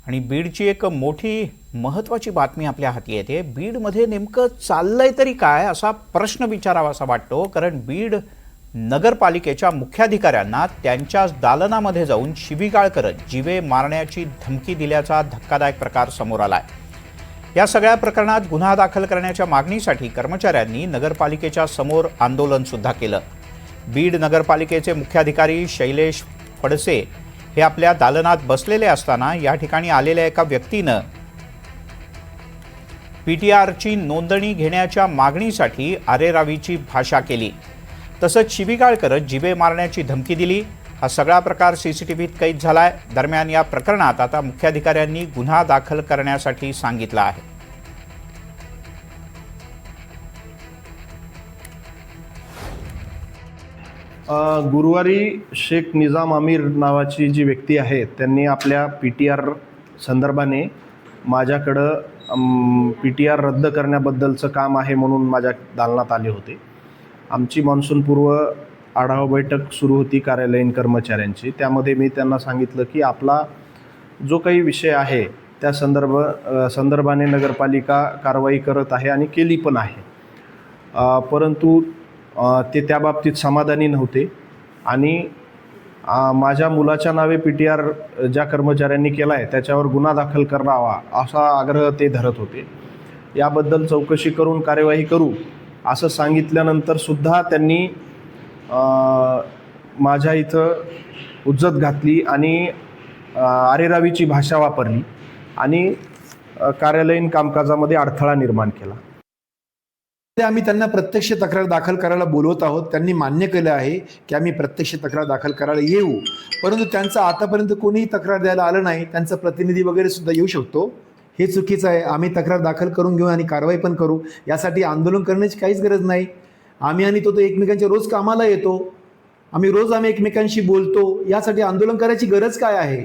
आणि बीडची एक मोठी महत्त्वाची बातमी आपल्या हाती येते। बीडमध्ये नेमकं चाललंय तरी काय असा प्रश्न विचारावासा वाटतो, कारण बीड नगरपालिकेच्या मुख्याधिकाऱ्यांना त्यांच्या दालनामध्ये जाऊन शिवीगाळ करत जीवे मारण्याची धमकी दिल्याचा धक्कादायक प्रकार समोर आलाय। या सगळ्या प्रकरणात गुन्हा दाखल करण्याच्या मागणीसाठी कर्मचाऱ्यांनी नगरपालिकेच्या समोर आंदोलन सुद्धा केलं। बीड नगरपालिकेचे मुख्याधिकारी शैलेश फडसे हे आपल्या दालनात बसलेले असताना या ठिकाणी आलेल्या एका व्यक्तीनं पीटीआरची नोंदणी घेण्याच्या मागणीसाठी अरेरावीची भाषा केली, तसंच शिवीगाळ करत जीवे मारण्याची धमकी दिली। हा सगळा प्रकार सीसीटीव्हीत कैद झालाय। दरम्यान या प्रकरणात आता मुख्याधिकाऱ्यांनी गुन्हा दाखल करण्यासाठी सांगितलं आहे। गुरुवारी शेख निजाम आमिर नावाची जी व्यक्ती आहे त्यांनी आपल्या पीटीआर संदर्भाने माझ्याकडं पीटीआर रद्द करण्याबद्दलचं काम आहे म्हणून माझ्या दालनात आले होते। आमची मान्सूनपूर्व आढावा बैठक सुरू होती कार्यालयीन कर्मचाऱ्यांची। त्यामध्ये मी त्यांना सांगितलं की आपला जो काही विषय आहे त्या संदर्भाने नगरपालिका कारवाई करत आहे आणि केली पण आहे, परंतु ते त्या बाबतीत समाधानी नव्हते आणि माझ्या मुलाच्या नावे पीटीआर ज्या कर्मचाऱ्यांनी केला आहे त्याच्यावर गुन्हा दाखल करावा असा आग्रह ते धरत होते। याबद्दल चौकशी करून कार्यवाही करू असं सांगितल्यानंतर सुद्धा त्यांनी माझ्या इथं हुज्जत घातली आणि अरेरावीची भाषा वापरली आणि कार्यालयीन कामकाजामध्ये अडथळा निर्माण केला। आम्ही त्यांना प्रत्यक्ष तक्रार दाखल करायला बोलवत आहोत। त्यांनी मान्य केलं आहे की आम्ही प्रत्यक्ष तक्रार दाखल करायला येऊ, परंतु त्यांचं आतापर्यंत कोणीही तक्रार द्यायला आलं नाही। त्यांचा प्रतिनिधी वगैरे सुद्धा येऊ शकतो, हे चुकीचं आहे। आम्ही तक्रार दाखल करून घेऊ आणि कारवाई पण करू, यासाठी आंदोलन करण्याची काहीच गरज नाही। आम्ही आणि तो एकमेकांच्या रोज कामाला येतो, आम्ही एकमेकांशी बोलतो, यासाठी आंदोलन करायची गरज काय आहे?